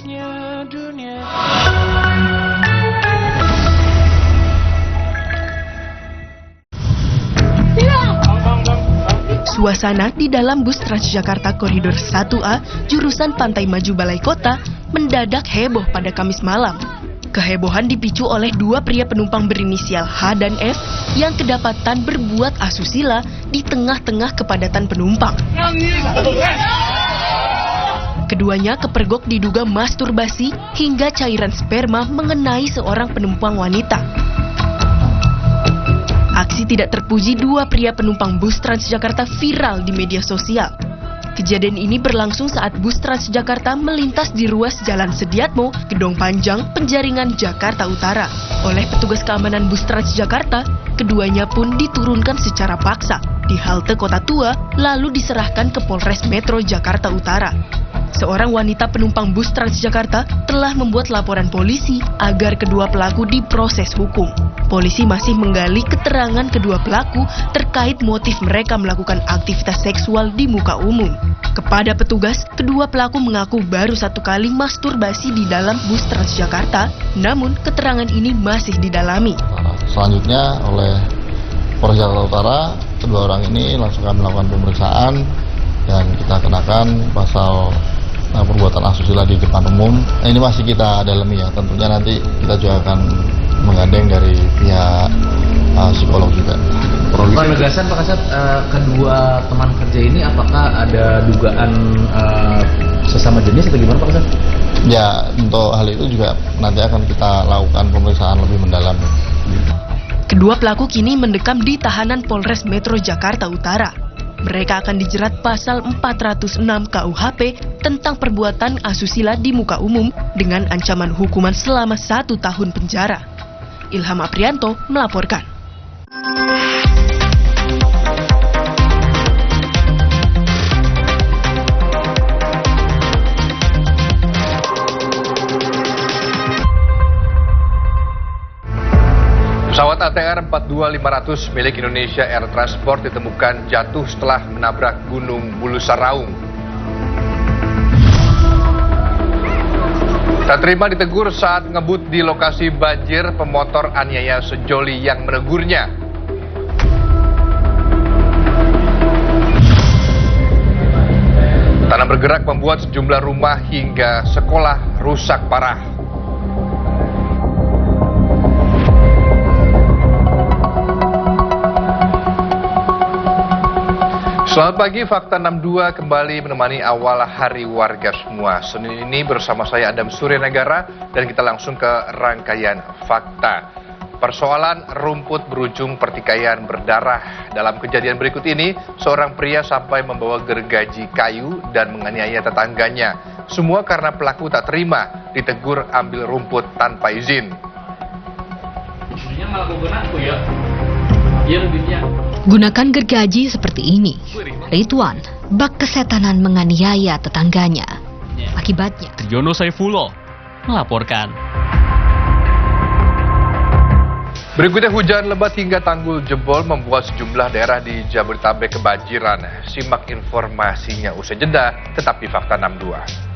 Manisnya dunia. Suasana di dalam bus Transjakarta Koridor 1A jurusan Pantai Maju Balai Kota mendadak heboh pada Kamis malam. Kehebohan dipicu oleh dua pria penumpang berinisial H dan F yang kedapatan berbuat asusila di tengah-tengah kepadatan penumpang. Keduanya kepergok diduga masturbasi hingga cairan sperma mengenai seorang penumpang wanita. Aksi tidak terpuji dua pria penumpang bus Transjakarta viral di media sosial. Kejadian ini berlangsung saat bus Transjakarta melintas di ruas Jalan Sediatmo, Gedong Panjang, Penjaringan, Jakarta Utara. Oleh petugas keamanan bus Transjakarta, keduanya pun diturunkan secara paksa di halte Kota Tua, lalu diserahkan ke Polres Metro Jakarta Utara. Seorang wanita penumpang bus Transjakarta telah membuat laporan polisi agar kedua pelaku diproses hukum. Polisi masih menggali keterangan kedua pelaku terkait motif mereka melakukan aktivitas seksual di muka umum. Kepada petugas, kedua pelaku mengaku baru satu kali masturbasi di dalam bus Transjakarta, namun keterangan ini masih didalami. Selanjutnya oleh Polres Jakarta Utara, kedua orang ini langsung kami melakukan pemeriksaan dan kita kenakan pasal perbuatan asusila di depan umum. Ini masih kita dalami ya, tentunya nanti kita juga akan menggandeng dari pihak psikolog juga. Penegasan Pak Kasat, kedua teman kerja ini apakah ada dugaan sesama jenis atau gimana Pak Kasat? Ya, untuk hal itu juga nanti akan kita lakukan pemeriksaan lebih mendalam. Kedua pelaku kini mendekam di tahanan Polres Metro Jakarta Utara. Mereka akan dijerat pasal 406 KUHP tentang perbuatan asusila di muka umum dengan ancaman hukuman selama 1 tahun penjara. Ilham Aprianto melaporkan. Pesawat ATR 42500 milik Indonesia Air Transport ditemukan jatuh setelah menabrak Gunung Bulu Saraung. Tak terima ditegur saat ngebut di lokasi banjir, pemotor aniaya sejoli yang menegurnya. Tanah bergerak membuat sejumlah rumah hingga sekolah rusak parah. Selamat pagi, Fakta 62 kembali menemani awal hari warga semua. Senin ini bersama saya Adam Suryanegara dan kita langsung ke rangkaian fakta. Persoalan rumput berujung pertikaian berdarah. Dalam kejadian berikut ini, seorang pria sampai membawa gergaji kayu dan menganiaya tetangganya. Semua karena pelaku tak terima ditegur ambil rumput tanpa izin. Gunakan gergaji seperti ini. Ridwan bak kesetanan menganiaya tetangganya. Akibatnya, Triyono Saifullah melaporkan. Berikutnya, hujan lebat hingga tanggul jebol membuat sejumlah daerah di Jabodetabek kebanjiran. Simak informasinya usai jeda, tetap di Fakta 62.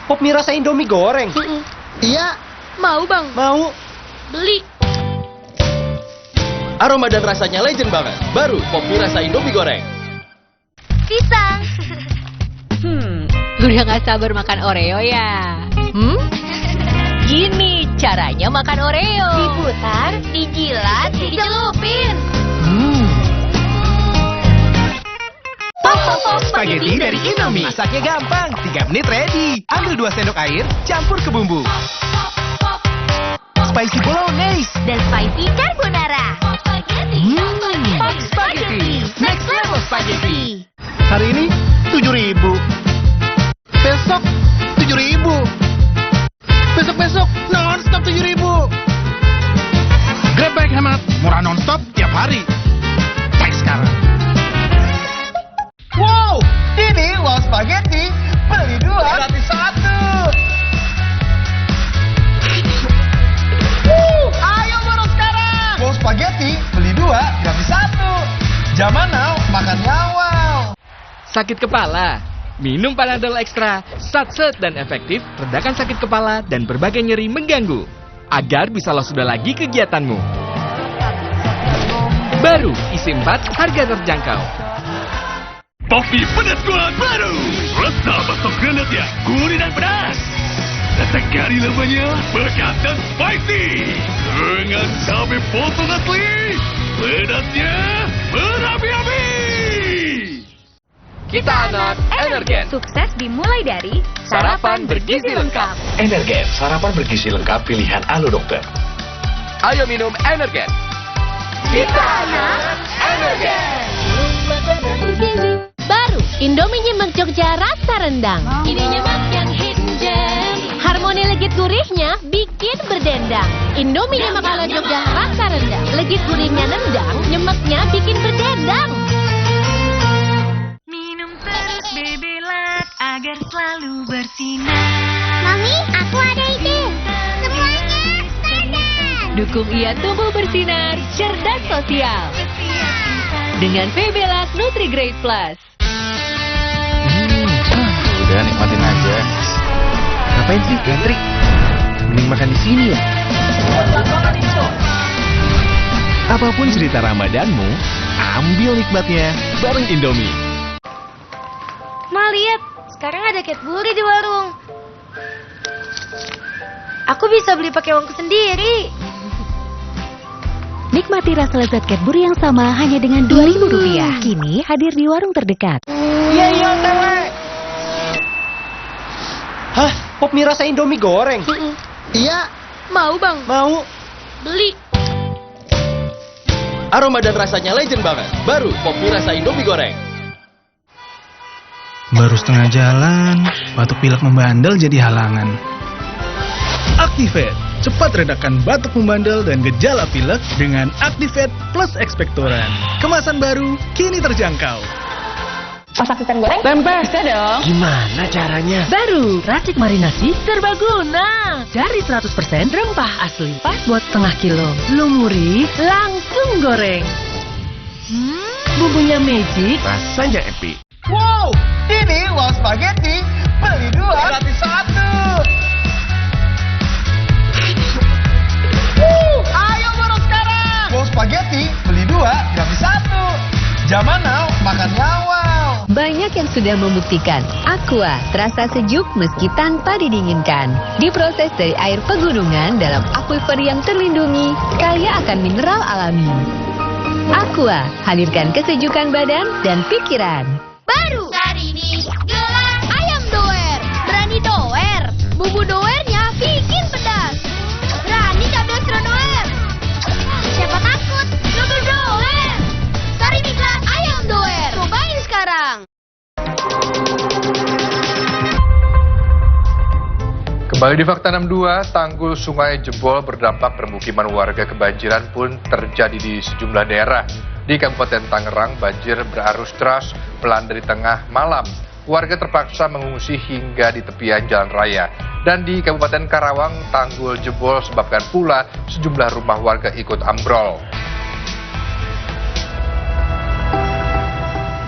Pop mie rasa Indomie goreng? Iya. Mau bang? Mau. Beli. Aroma dan rasanya legend banget. Baru pop mie rasa Indomie goreng. Pisang. udah gak sabar makan Oreo ya? Gini caranya makan Oreo. Diputar, dijilat, dicelupin. Spaghetti dari Indomie. Masaknya gampang, 3 menit ready. Ambil 2 sendok air, campur ke bumbu. Spicy bolognese Dan spicy carbonara. Pop spaghetti. Next level spaghetti. Hari ini 7.000. Besok 7.000. Besok-besok non-stop 7.000. Grab bike hemat, murah non-stop, top tiap hari. Cek sekarang. Wow, ini wow spaghetti beli 2 gratis 1. Ayo buru sekarang. Wow spaghetti beli 2 gratis 1. Zaman now makan wow. Sakit kepala? Minum Panadol Extra, satset dan efektif, redakan sakit kepala dan berbagai nyeri mengganggu. Agar bisa lo sudah lagi kegiatanmu. Baru, isi 4, harga terjangkau. Topi pedas kuat baru. Rasa bakso granatnya gurih dan pedas. Rasa kari lembanya pekat dan spicy. Dengan cabai potong asli. Pedasnya berapi-api. Kita anak Energen. Sukses dimulai dari Sarapan bergizi lengkap. Energen, sarapan bergizi lengkap pilihan Alo Dokter. Ayo minum Energen. Kita anak Energen. Baru Indomie nyemek Jogja rasa rendang. Ini nyemek yang hidden. Harmoni legit gurihnya bikin berdendang. Indomie nyemek ala Jogja rasa rendang. Legit gurihnya nendang, nyemeknya bikin berdendang. Minum terus Bebelat agar selalu bersinar. Mami, aku ada ide. Semuanya sadar. Dukung ia tumbuh bersinar, cerdas sosial. Dengan Bebelat Nutri-Grade Plus. Udah nikmatin aja. Ngapain sih gantrik? Mending makan di sini ya. Apapun cerita Ramadanmu, ambil nikmatnya bareng Indomie. Ma, lihat, sekarang ada Cadbury di warung. Aku bisa beli pakai uangku sendiri. Nikmati rasa lezat Cadbury yang sama hanya dengan Rp2.000. Kini hadir di warung terdekat. Iya, tewe. Hah? Pop mie rasa Indomie goreng? Iya. Mau bang? Mau. Beli. Aroma dan rasanya legend banget. Baru pop mie rasa Indomie goreng. Baru setengah jalan, batuk pilek membandel jadi halangan. Activate, cepat redakan batuk membandel dan gejala pilek dengan Activate Plus Expectorant. Kemasan baru, kini terjangkau. Masak ikan goreng? Tempe. Bisa dong. Gimana caranya? Baru, racik marinasi serbaguna. Dari 100% rempah asli. Pas buat setengah kilo. Lumuri, langsung goreng. Bumbunya magic. Rasanya epic. Wow, ini wow spaghetti beli 2 gratis 1. Ayo buru sekarang. Wow spaghetti beli 2 gratis 1. Zaman now makan wow. Banyak yang sudah membuktikan Aqua terasa sejuk meski tanpa didinginkan. Diproses dari air pegunungan dalam aquifer yang terlindungi, kaya akan mineral alami. Aqua, hadirkan kesejukan badan dan pikiran. Baru hari ini gelas ayam doer. Berani doer. Bumbu doernya bikin pedas. Berani cabai seron doer. Siapa takut? Coba doer. Cari di gelas ayam doer. Cobain sekarang. Kembali di Fakta 62, tanggul sungai jebol berdampak permukiman warga kebanjiran pun terjadi di sejumlah daerah. Di Kabupaten Tangerang, banjir berarus deras melanda di tengah malam. Warga terpaksa mengungsi hingga di tepian jalan raya. Dan di Kabupaten Karawang, tanggul jebol sebabkan pula sejumlah rumah warga ikut ambrol.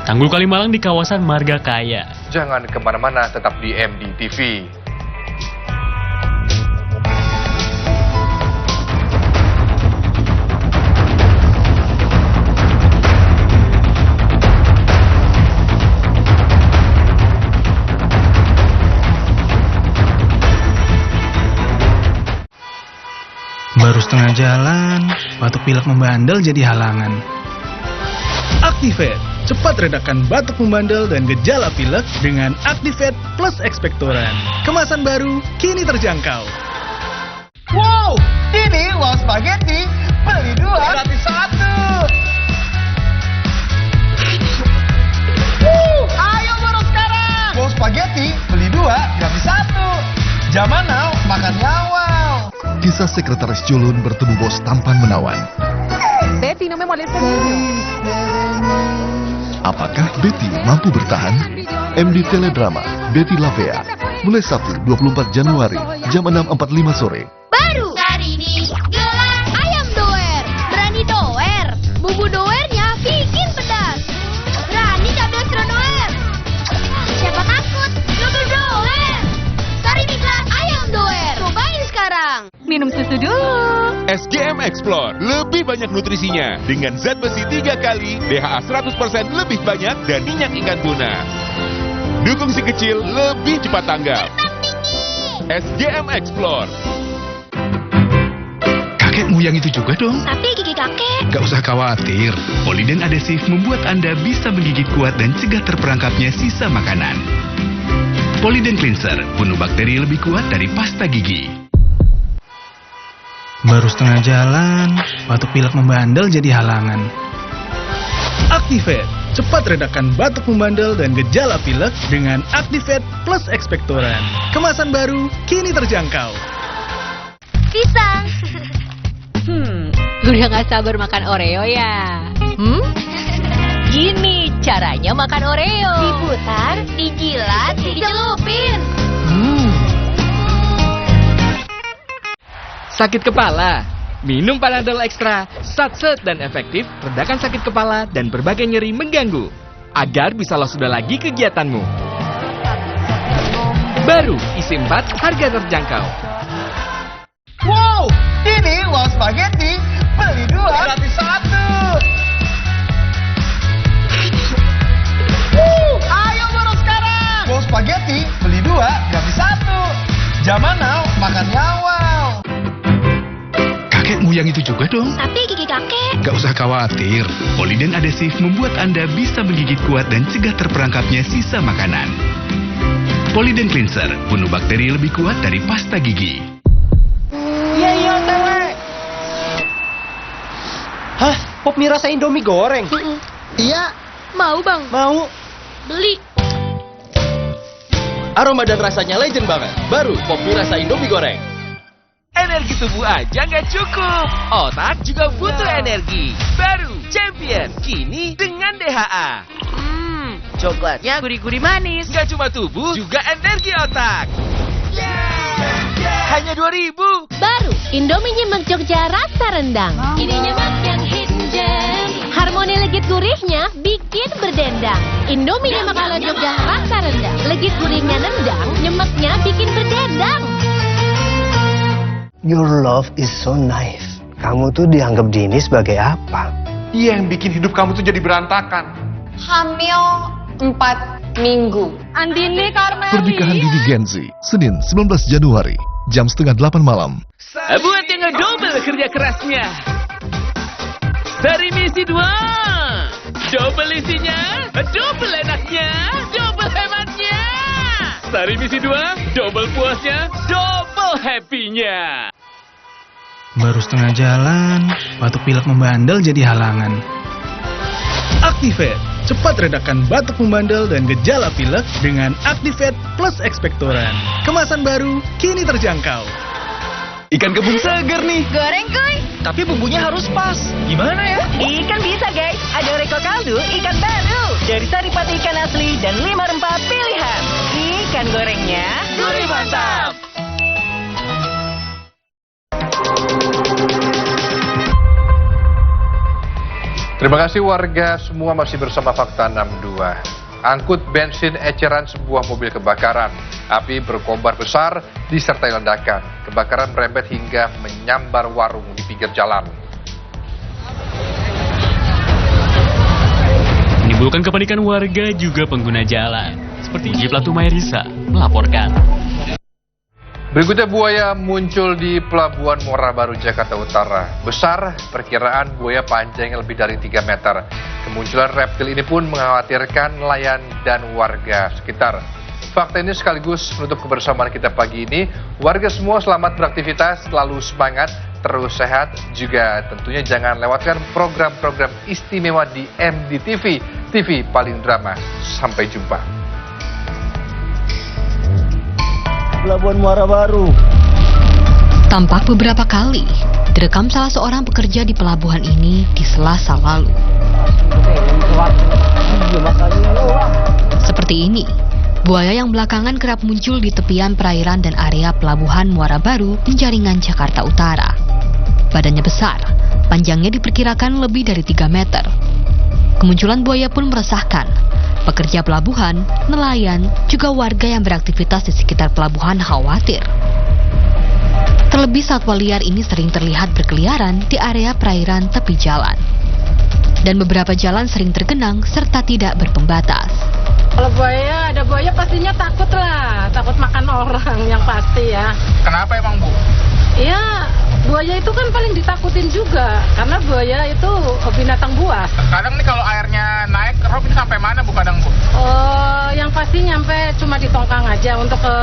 Tanggul Kalimalang di kawasan Marga Kaya. Jangan kemana-mana, tetap di MDTV. Baru setengah jalan, batuk pilek membandel jadi halangan. Activate, cepat redakan batuk membandel dan gejala pilek dengan Activate Plus Expectorant. Kemasan baru, kini terjangkau. Wow, ini wow spaghetti beli 2 gratis 1. Ayo buru sekarang. Wow spaghetti beli 2 gratis 1. Zaman now makan wow. Kisah sekretaris culun bertemu bos tampan menawan. Betty, namanya Apakah Betty mampu bertahan? MD Teledrama Betty Lavea mulai Sabtu 24 Januari jam 6.45 sore. Baru hari ini gelar ayam doer. Berani doer. Bumbu doernya bikin pedas. Berani cabai seru doer. Siapa takut? Double doer. Cari diklat ayam doer. Cobain sekarang. Minum susu dulu. SGM Explore lebih banyak nutrisinya dengan zat besi 3 kali, DHA 100% lebih banyak dan minyak ikan tuna. Dukung si kecil lebih cepat tanggap. SGM Explore. Kakekmu yang itu juga dong. Tapi gigi kakek. Gak usah khawatir. Poliden Adhesive membuat Anda bisa menggigit kuat dan cegah terperangkapnya sisa makanan. Poliden Cleanser, bunuh bakteri lebih kuat dari pasta gigi. Baru setengah jalan, batuk pilek membandel jadi halangan. Activate, cepat redakan batuk membandel dan gejala pilek dengan Activate Plus Expectorant. Kemasan baru, kini terjangkau. Pisang. Udah gak sabar makan Oreo ya? Gini caranya makan Oreo. Diputar, dijilat, dicelupin. Sakit kepala? Minum Panadol Extra, satset dan efektif, redakan sakit kepala dan berbagai nyeri mengganggu. Agar bisa lo sudah lagi kegiatanmu. Baru, isi 4, harga terjangkau. Wow, ini Wow Spaghetti, beli 2 gratis 1. Ayo baru sekarang. Wow Spaghetti, beli 2 gratis 1. Zaman now, makannya wow. Kakekmu yang itu juga dong. Tapi gigi kakek. Gak usah khawatir. Poliden Adhesive membuat Anda bisa menggigit kuat dan cegah terperangkapnya sisa makanan. Poliden Cleanser, bunuh bakteri lebih kuat dari pasta gigi. Iya, Tewe. Hah? Pop mie rasa Indomie goreng? Iya. Mau bang? Mau. Beli. Aroma dan rasanya legend banget. Baru pop mie rasa Indomie goreng. Energi tubuh aja nggak cukup, otak juga butuh energi. Baru Champion, kini dengan DHA. Coklatnya gurih-gurih manis. Nggak cuma tubuh, juga energi otak. Hanya 2.000. Baru Indomie nyemek Jogja rasa rendang. Ini nyemek yang hidden gem. Harmoni legit gurihnya bikin berdendang. Indomie nyemek ala Jogja rasa rendang. Legit gurihnya nendang, nyemeknya bikin berdendang. Your love is so naive. Kamu tuh dianggap Dini sebagai apa? Dia yang bikin hidup kamu tuh jadi berantakan. Hamil 4 minggu. Andini Karmeli. Pernikahan Dini Genzi, Senin 19 Januari, jam 7:30 malam. Buat yang ngedouble kerja kerasnya. Dari misi 2, double isinya, double enaknya, double hematnya. Dari misi 2, double puasnya, double happy-nya. Baru setengah jalan, batuk pilek membandel jadi halangan. Activate, cepat redakan batuk membandel dan gejala pilek dengan Activate Plus Expectorant. Kemasan baru, kini terjangkau. Ikan kembung seger nih. Goreng kuy. Tapi bumbunya harus pas. Gimana ya? Ikan bisa guys. Ada Reko Kaldu, ikan baru. Dari saripati ikan asli dan 5 rempah pilihan. Ikan gorengnya gurih mantap. Terima kasih warga semua masih bersama Fakta 62. Angkut bensin eceran sebuah mobil kebakaran. Api berkobar besar disertai ledakan. Kebakaran merembet hingga menyambar warung di pinggir jalan. Menimbulkan kepanikan warga juga pengguna jalan. Seperti Jiplatu Mairisa melaporkan. Berikutnya buaya muncul di Pelabuhan Muara Baru, Jakarta Utara. Besar, perkiraan buaya panjangnya lebih dari 3 meter. Kemunculan reptil ini pun mengkhawatirkan nelayan dan warga sekitar. Fakta ini sekaligus menutup kebersamaan kita pagi ini. Warga semua selamat beraktivitas, selalu semangat, terus sehat. Juga tentunya jangan lewatkan program-program istimewa di MDTV, TV paling drama. Sampai jumpa. Pelabuhan Muara Baru. Tampak beberapa kali Direkam salah seorang pekerja di pelabuhan ini di Selasa lalu. Seperti ini, buaya yang belakangan kerap muncul di tepian perairan dan area pelabuhan Muara Baru, Penjaringan, Jakarta Utara. Badannya besar, panjangnya diperkirakan lebih dari 3 meter. Kemunculan buaya pun meresahkan pekerja pelabuhan, nelayan, juga warga yang beraktivitas di sekitar pelabuhan khawatir. Terlebih satwa liar ini sering terlihat berkeliaran di area perairan tepi jalan. Dan beberapa jalan sering tergenang serta tidak berpembatas. Kalau ada buaya pastinya takut lah, takut makan orang yang pasti ya. Kenapa emang Bu? Iya, buaya itu kan paling ditakutin juga, karena buaya itu binatang buas. Kadang nih kalau airnya naik, Rob ini sampai mana Bu kadang Bu? Oh, yang pasti nyampe cuma di tongkang aja, untuk ke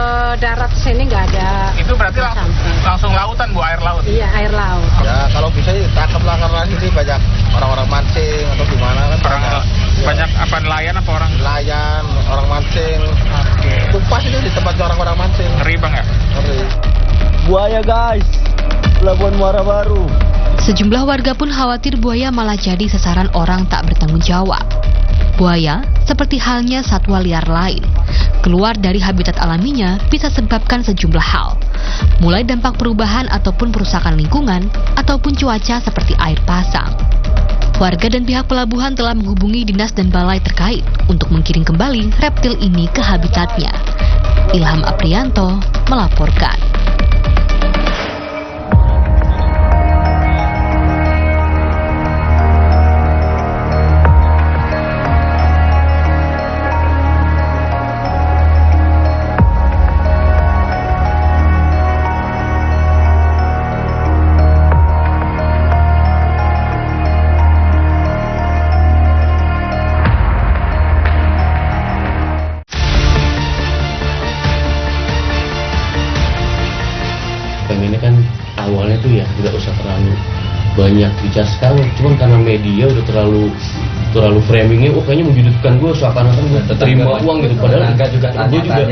darat sini nggak ada. Itu berarti langsung lautan Bu, air laut? Iya, air laut. Ya kalau bisa ditangkap lah, karena sini banyak orang-orang mancing atau gimana kan. Banyak apa, nelayan apa orang? Nelayan, orang mancing. Itu pas itu di tempat orang-orang mancing. Ngeri Bang ya? Ngeri. Buaya guys, pelabuhan Muara Baru. Sejumlah warga pun khawatir buaya malah jadi sasaran orang tak bertanggung jawab. Buaya, seperti halnya satwa liar lain, keluar dari habitat alaminya bisa sebabkan sejumlah hal, mulai dampak perubahan ataupun perusakan lingkungan, ataupun cuaca seperti air pasang. Warga dan pihak pelabuhan telah menghubungi dinas dan balai terkait untuk menggiring kembali reptil ini ke habitatnya. Ilham Aprianto melaporkan. Ini kan awalnya tuh ya nggak usah terlalu banyak dicas sekarang, cuman karena media udah terlalu framingnya, kayaknya menjudutkan gue seakan-akan gue terima uang gitu, padahal gue juga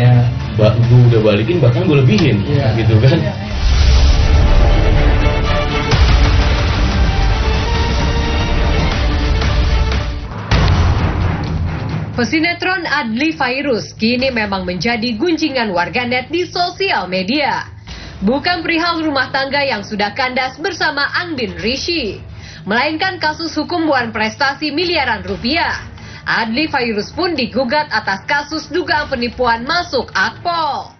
gue udah balikin, bahkan gue lebihin gitu kan. Pesinetron Adly Fairuz kini memang menjadi gunjingan warganet di sosial media. Bukan perihal rumah tangga yang sudah kandas bersama Angdin Rishi, melainkan kasus hukum wan prestasi miliaran rupiah. Adly Fairuz pun digugat atas kasus dugaan penipuan masuk Akpol.